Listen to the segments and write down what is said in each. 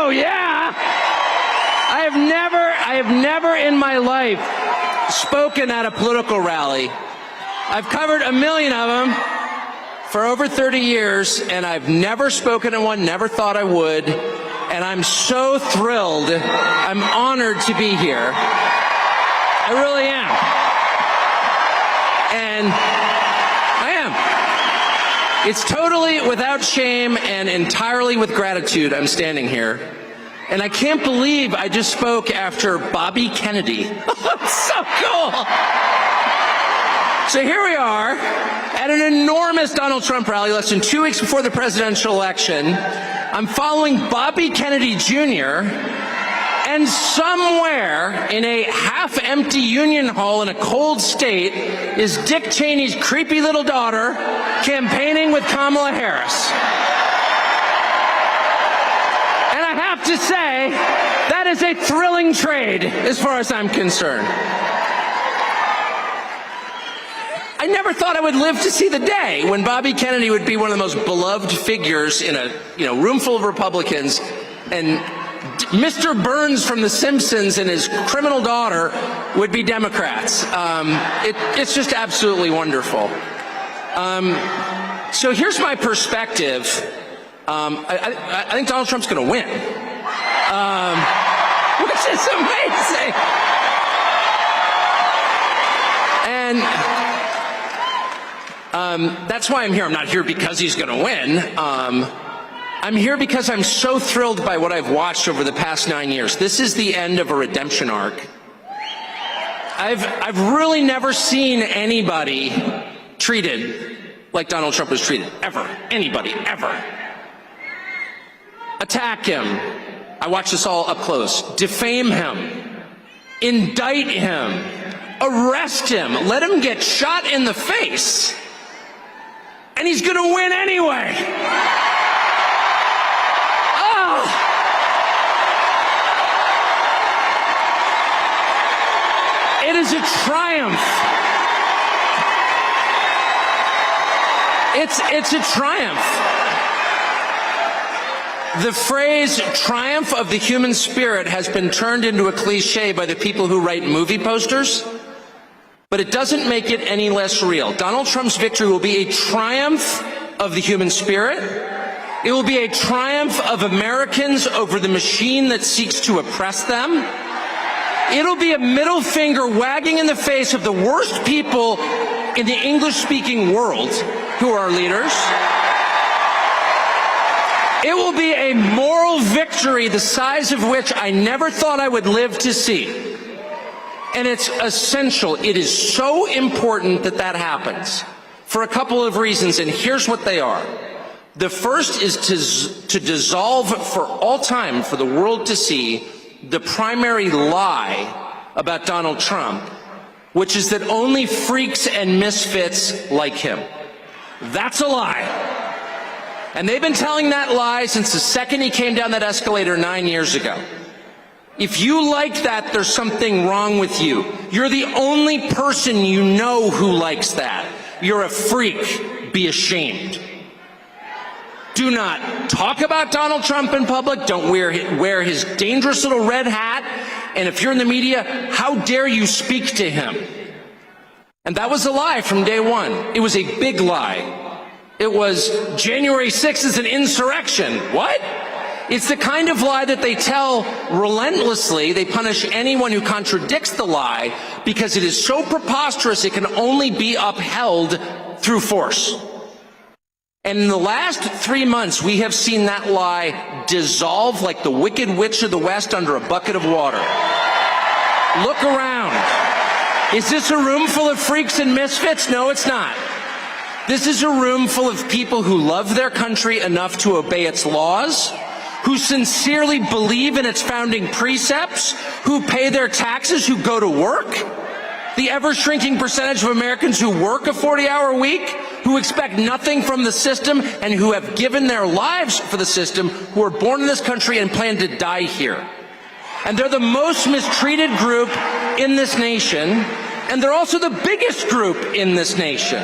Oh, yeah. I have never in my life spoken at a political rally. I've covered a million of them for over 30 years, and I've never spoken at one, never thought I would. And I'm so thrilled. I'm honored to be here. I really am. And I am. It's totally without shame and entirely with gratitude I'm standing here. And I can't believe I just spoke after Bobby Kennedy. It's so cool. So here we are at an enormous Donald Trump rally less than 2 weeks before the presidential election. I'm following Bobby Kennedy Jr., and somewhere in a half-empty Union Hall in a cold state is Dick Cheney's creepy little daughter campaigning with Kamala Harris. And I have to say, that is a thrilling trade as far as I'm concerned. I never thought I would live to see the day when Bobby Kennedy would be one of the most beloved figures in a room full of Republicans, and Mr. Burns from The Simpsons and his criminal daughter would be Democrats. It's just absolutely wonderful. So here's my perspective. I think Donald Trump's going to win, which is amazing. And that's why I'm here. I'm not here because he's going to win. I'm here because I'm so thrilled by what I've watched over the past 9 years. This is the end of a redemption arc. I've really never seen anybody treated like Donald Trump was treated, ever. Anybody, ever. Attack him. I watched this all up close. Defame him. Indict him. Arrest him. Let him get shot in the face. And he's going to win anyway. Oh. It is a triumph. It's a triumph. The phrase triumph of the human spirit has been turned into a cliche by the people who write movie posters, but it doesn't make it any less real. Donald Trump's victory will be a triumph of the human spirit. It will be a triumph of Americans over the machine that seeks to oppress them. It'll be a middle finger wagging in the face of the worst people in the English-speaking world who are our leaders. It will be a moral victory the size of which I never thought I would live to see. And it's essential. It is so important that that happens for a couple of reasons, and here's what they are. The first is to dissolve for all time, for the world to see, the primary lie about Donald Trump, which is that only freaks and misfits like him. That's a lie. And they've been telling that lie since the second he came down that escalator 9 years ago. If you like that, there's something wrong with you. You're the only person you know who likes that. You're a freak. Be ashamed. Do not talk about Donald Trump in public. Don't wear his dangerous little red hat. And if you're in the media, how dare you speak to him? And that was a lie from day one. It was a big lie. It was January 6th is an insurrection. What? It's the kind of lie that they tell relentlessly. They punish anyone who contradicts the lie because it is so preposterous it can only be upheld through force. And in the last 3 months, we have seen that lie dissolve like the Wicked Witch of the West under a bucket of water. Look around. Is this a room full of freaks and misfits? No, it's not. This is a room full of people who love their country enough to obey its laws, who sincerely believe in its founding precepts, who pay their taxes, who go to work. The ever-shrinking percentage of Americans who work a 40-hour week, who expect nothing from the system, and who have given their lives for the system, who are born in this country and plan to die here. And they're the most mistreated group in this nation, and they're also the biggest group in this nation.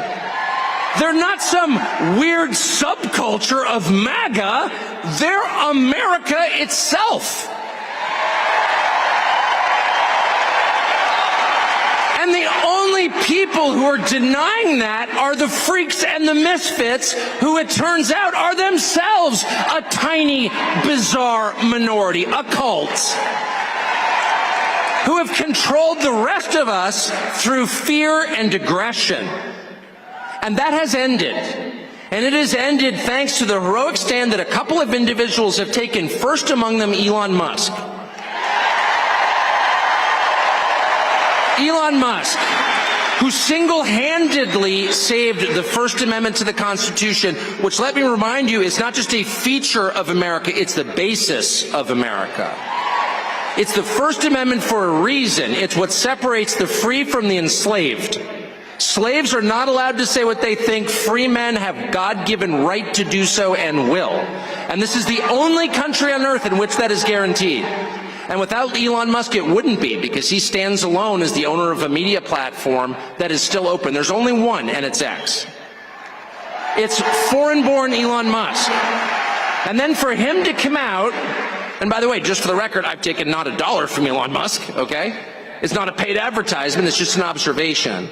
They're not some weird subculture of MAGA. they're America itself. And the only people who are denying that are the freaks and the misfits, who it turns out are themselves a tiny, bizarre minority, a cult, who have controlled the rest of us through fear and aggression. And that has ended. And it has ended thanks to the heroic stand that a couple of individuals have taken, first among them Elon Musk. Elon Musk, who single-handedly saved the First Amendment to the Constitution, which, let me remind you, is not just a feature of America, it's the basis of America. It's the First Amendment for a reason. It's what separates the free from the enslaved. Slaves are not allowed to say what they think. Free men have God-given right to do so and will. And this is the only country on earth in which that is guaranteed. And without Elon Musk, it wouldn't be, because he stands alone as the owner of a media platform that is still open. There's only one, and it's X. It's foreign-born Elon Musk. And then for him to come out, and by the way, just for the record, I've taken not a dollar from Elon Musk, okay? It's not a paid advertisement, it's just an observation.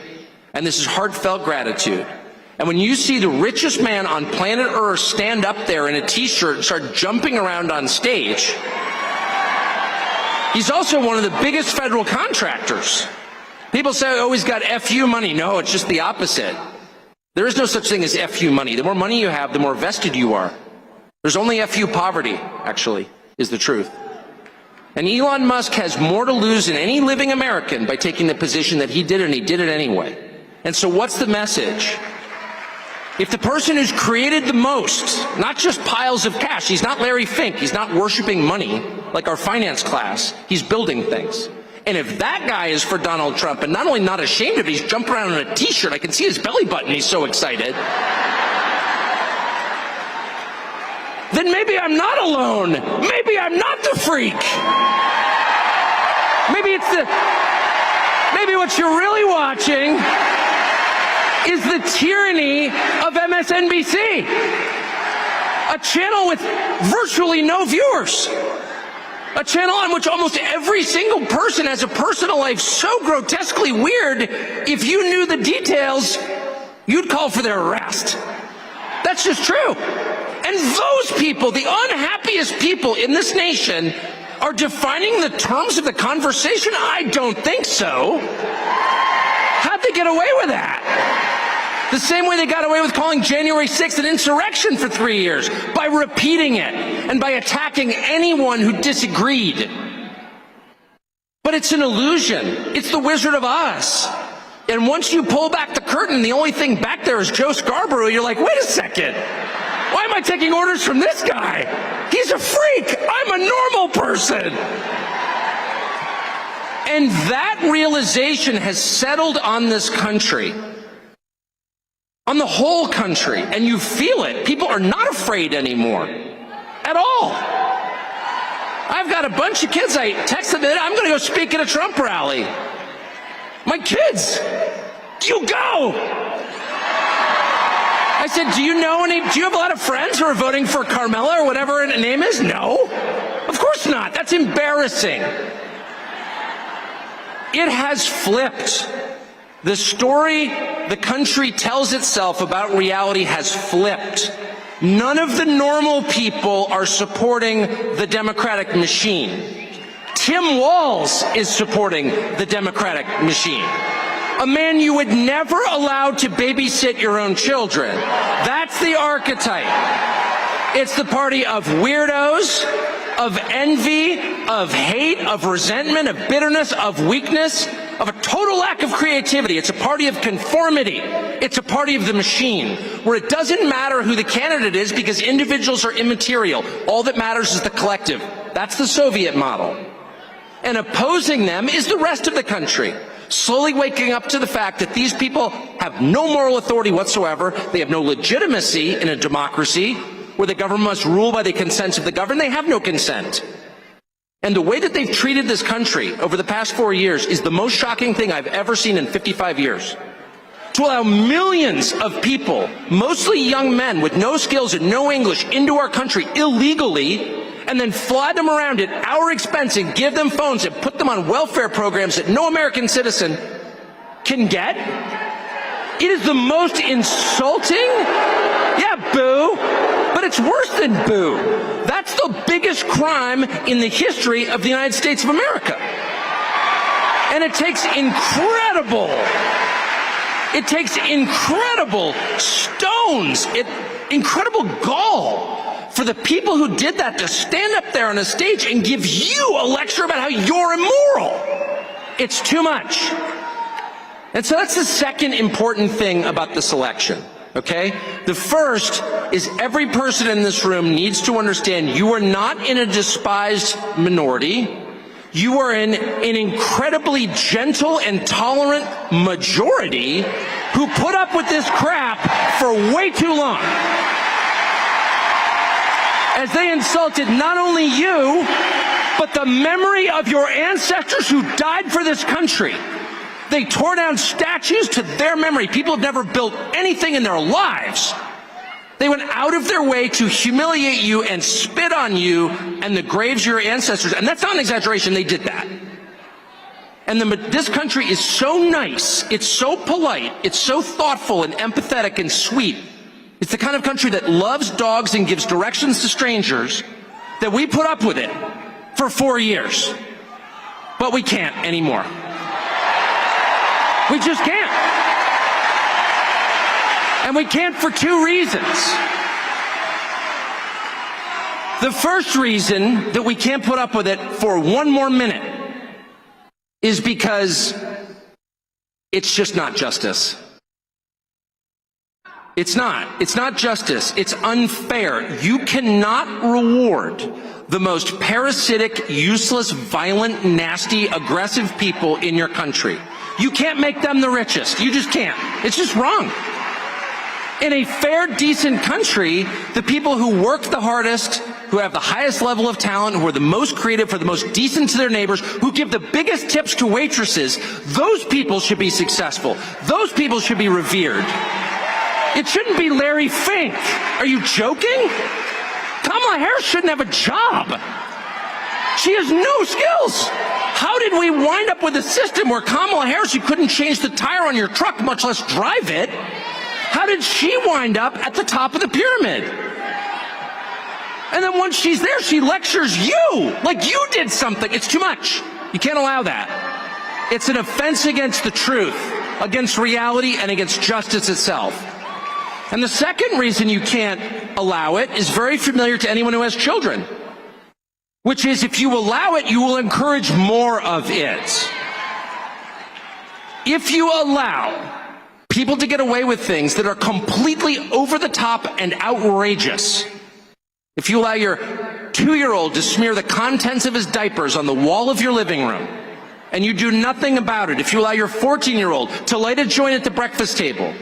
And this is heartfelt gratitude. And when you see the richest man on planet Earth stand up there in a t-shirt and start jumping around on stage, he's also one of the biggest federal contractors. People say, oh, he's got FU money. No, it's just the opposite. There is no such thing as FU money. The more money you have, the more vested you are. There's only FU poverty, actually, is the truth. And Elon Musk has more to lose than any living American by taking the position that he did, and he did it anyway. And so what's the message? If the person who's created the most, not just piles of cash, he's not Larry Fink, he's not worshiping money like our finance class, he's building things. And if that guy is for Donald Trump, and not only not ashamed of it, he's jumping around in a t-shirt, I can see his belly button, he's so excited, then maybe I'm not alone. Maybe I'm not the freak. Maybe what you're really watching is the tyranny of MSNBC, a channel with virtually no viewers, a channel on which almost every single person has a personal life so grotesquely weird, if you knew the details, you'd call for their arrest. That's just true. And those people, the unhappiest people in this nation, are defining the terms of the conversation? I don't think so. How'd they get away with that? The same way they got away with calling January 6th an insurrection for 3 years, by repeating it and by attacking anyone who disagreed. But it's an illusion. It's the Wizard of Oz. And once you pull back the curtain, the only thing back there is Joe Scarborough. You're like, wait a second. Why am I taking orders from this guy? He's a freak. I'm a normal person. And that realization has settled on this country, on the whole country, and you feel it. People are not afraid anymore, at all. I've got a bunch of kids. I texted them, I'm going to go speak at a Trump rally. My kids, do you go? I said, do you have a lot of friends who are voting for Carmela or whatever her name is? No, of course not. That's embarrassing. It has flipped. The story the country tells itself about reality has flipped. None of the normal people are supporting the Democratic machine. Tim Walz is supporting the Democratic machine. A man you would never allow to babysit your own children. That's the archetype. It's the party of weirdos, of envy, of hate, of resentment, of bitterness, of weakness, of a total lack of creativity. It's a party of conformity. It's a party of the machine, where it doesn't matter who the candidate is because individuals are immaterial. All that matters is the collective. That's the Soviet model. And opposing them is the rest of the country, slowly waking up to the fact that these people have no moral authority whatsoever. They have no legitimacy in a democracy where the government must rule by the consent of the governed. They have no consent. And the way that they've treated this country over the past 4 years is the most shocking thing I've ever seen in 55 years. to allow millions of people, mostly young men with no skills and no English, into our country illegally, and then fly them around at our expense and give them phones and put them on welfare programs that no American citizen can get? It is the most insulting. Yeah, boo. But it's worse than boo. That's the biggest crime in the history of the United States of America. And it takes incredible stones, incredible gall for the people who did that to stand up there on a stage and give you a lecture about how you're immoral. It's too much. And so that's the second important thing about this election, okay? The first is every person in this room needs to understand you are not in a despised minority. You are in an incredibly gentle and tolerant majority who put up with this crap for way too long. As they insulted not only you, but the memory of your ancestors who died for this country. They tore down statues to their memory. People have never built anything in their lives. They went out of their way to humiliate you and spit on you and the graves of your ancestors. And that's not an exaggeration, they did that. And this country is so nice, it's so polite, it's so thoughtful and empathetic and sweet. It's the kind of country that loves dogs and gives directions to strangers, that we put up with it for 4 years. But we can't anymore. We just can't. And we can't for two reasons. The first reason that we can't put up with it for one more minute is because it's just not justice. It's not. It's not justice. It's unfair. You cannot reward the most parasitic, useless, violent, nasty, aggressive people in your country. You can't make them the richest. You just can't. It's just wrong. In a fair, decent country, the people who work the hardest, who have the highest level of talent, who are the most creative, who are the most decent to their neighbors, who give the biggest tips to waitresses, those people should be successful. Those people should be revered. It shouldn't be Larry Fink. Are you joking? Kamala Harris shouldn't have a job. She has no skills. How did we wind up with a system where Kamala Harris, you couldn't change the tire on your truck, much less drive it? How did she wind up at the top of the pyramid? And then once she's there, she lectures you like you did something. It's too much. You can't allow that. It's an offense against the truth, against reality, and against justice itself. And the second reason you can't allow it is very familiar to anyone who has children, which is if you allow it, you will encourage more of it. If you allow people to get away with things that are completely over the top and outrageous, if you allow your 2-year-old to smear the contents of his diapers on the wall of your living room, and you do nothing about it, if you allow your 14-year-old to light a joint at the breakfast table,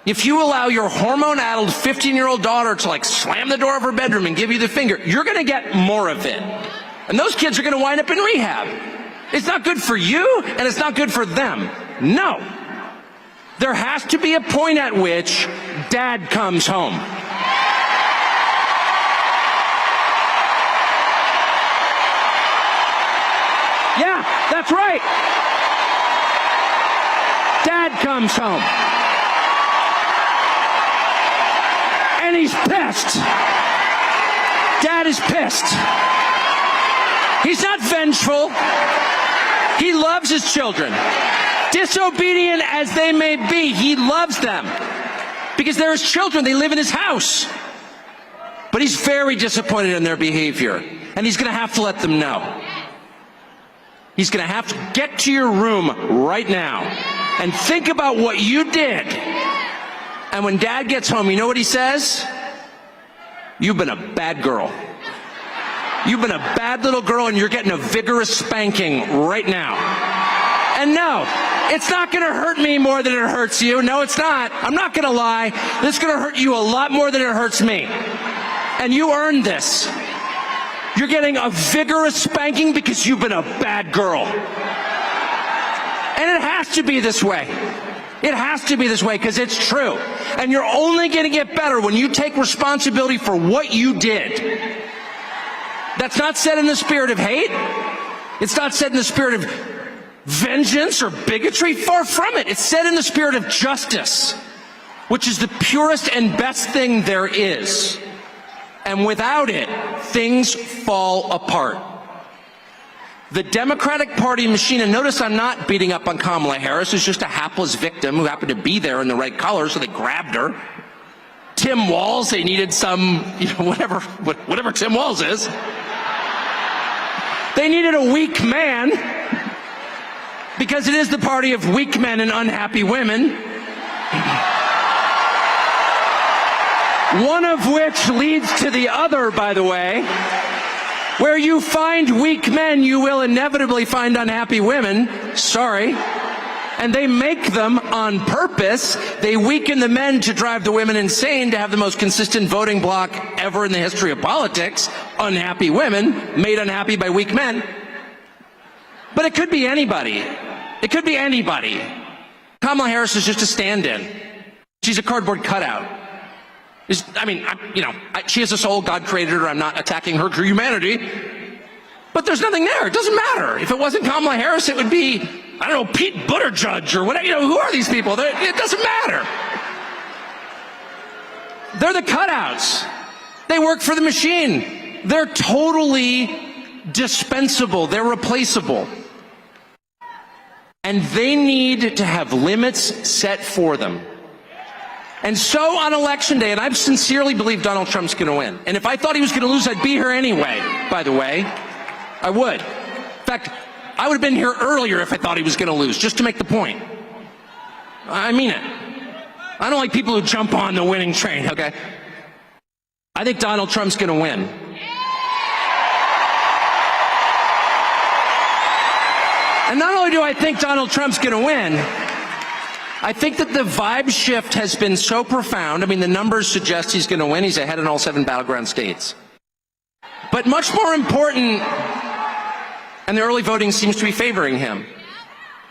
if you allow your hormone-addled 15-year-old daughter to slam the door of her bedroom and give you the finger, you're going to get more of it. And those kids are going to wind up in rehab. It's not good for you, and it's not good for them. No. There has to be a point at which dad comes home. Yeah, that's right. Dad comes home. And he's pissed. Dad is pissed. He's not vengeful. He loves his children. Disobedient as they may be, he loves them. Because they're his children, they live in his house. But he's very disappointed in their behavior. And he's going to have to let them know. He's going to have to get to your room right now and think about what you did. And when dad gets home, you know what he says? You've been a bad girl. You've been a bad little girl, and you're getting a vigorous spanking right now. And no, it's not going to hurt me more than it hurts you. No, it's not. I'm not going to lie. This is going to hurt you a lot more than it hurts me. And you earned this. You're getting a vigorous spanking because you've been a bad girl. And it has to be this way. It has to be this way because it's true. And you're only going to get better when you take responsibility for what you did. That's not said in the spirit of hate. It's not said in the spirit of vengeance or bigotry. Far from it. It's said in the spirit of justice, which is the purest and best thing there is. And without it, things fall apart. The Democratic Party machine, and notice I'm not beating up on Kamala Harris, who's just a hapless victim who happened to be there in the right color, so they grabbed her. Tim Walz, they needed some, whatever Tim Walz is. They needed a weak man, because it is the party of weak men and unhappy women. One of which leads to the other, by the way. Where you find weak men, you will inevitably find unhappy women. Sorry. And they make them on purpose. They weaken the men to drive the women insane, to have the most consistent voting bloc ever in the history of politics. Unhappy women made unhappy by weak men. But it could be anybody. It could be anybody. Kamala Harris is just a stand-in. She's a cardboard cutout. She has a soul. God created her. I'm not attacking her humanity. But there's nothing there. It doesn't matter. If it wasn't Kamala Harris, it would be, I don't know, Pete Buttigieg or whatever. Who are these people? It doesn't matter. They're the cutouts. They work for the machine. They're totally dispensable. They're replaceable. And they need to have limits set for them. And so on Election Day, and I sincerely believe Donald Trump's going to win. And if I thought he was going to lose, I'd be here anyway, by the way. I would. In fact, I would have been here earlier if I thought he was going to lose, just to make the point. I mean it. I don't like people who jump on the winning train, okay? I think Donald Trump's going to win. And not only do I think Donald Trump's going to win, I think that the vibe shift has been so profound. I mean, the numbers suggest he's going to win. He's ahead in all 7 battleground states. But much more important, and the early voting seems to be favoring him.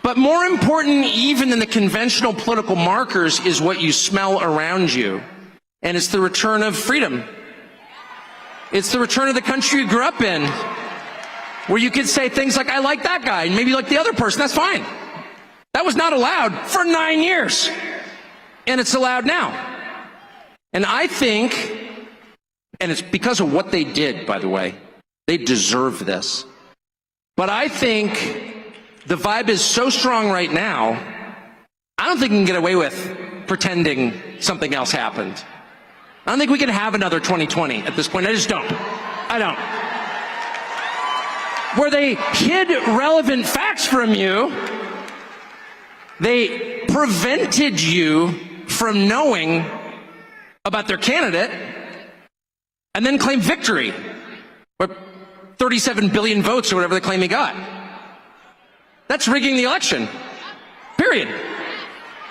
But more important even than the conventional political markers is what you smell around you. And it's the return of freedom. It's the return of the country you grew up in, where you could say things like, I like that guy, and maybe you like the other person. That's fine. That was not allowed for 9 years, and it's allowed now. And I think, and it's because of what they did, by the way, they deserve this. But I think the vibe is so strong right now, I don't think we can get away with pretending something else happened. I don't think we can have another 2020 at this point. I just don't. I don't. Where they hid relevant facts from you, they prevented you from knowing about their candidate and then claimed victory. Or 37 billion votes or whatever they claim he got. That's rigging the election. Period.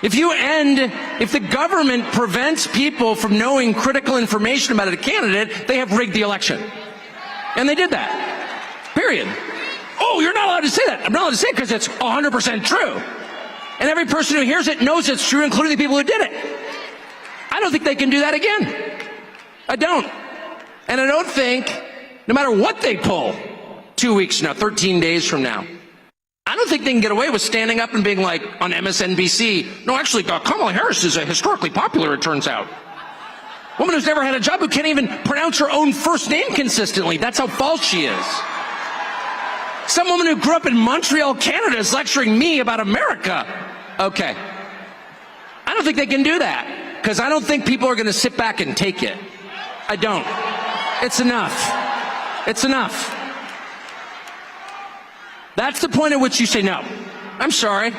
If the government prevents people from knowing critical information about a candidate, they have rigged the election. And they did that. Period. Oh, you're not allowed to say that. I'm not allowed to say it because it's 100% true. And every person who hears it knows it's true, including the people who did it. I don't think they can do that again. I don't. And I don't think, no matter what they pull 2 weeks from now, 13 days from now, I don't think they can get away with standing up and being like on MSNBC, no, actually, Kamala Harris is historically popular, it turns out. A woman who's never had a job, who can't even pronounce her own first name consistently. That's how false she is. Some woman who grew up in Montreal, Canada, is lecturing me about America. Okay. I don't think they can do that, because I don't think people are going to sit back and take it. I don't. It's enough. It's enough. That's the point at which you say, no, I'm sorry.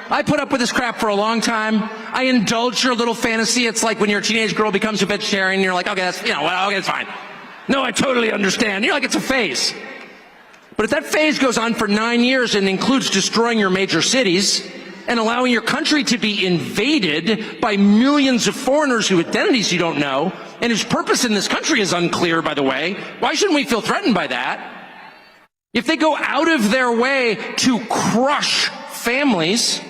I put up with this crap for a long time. I indulge your little fantasy. It's like when your teenage girl becomes a vegetarian, and you're like, okay, that's, okay, it's fine. No, I totally understand. You're like, it's a phase. But if that phase goes on for 9 years and includes destroying your major cities and allowing your country to be invaded by millions of foreigners whose identities you don't know and whose purpose in this country is unclear, by the way, why shouldn't we feel threatened by that? If they go out of their way to crush families,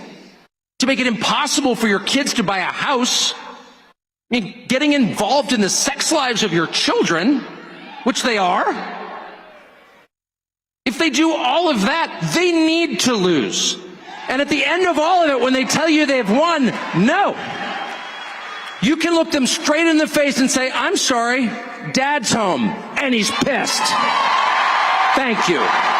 to make it impossible for your kids to buy a house, I mean, getting involved in the sex lives of your children, which they are. If they do all of that, they need to lose. And at the end of all of it, when they tell you they've won, no. You can look them straight in the face and say, I'm sorry, Dad's home, and he's pissed. Thank you.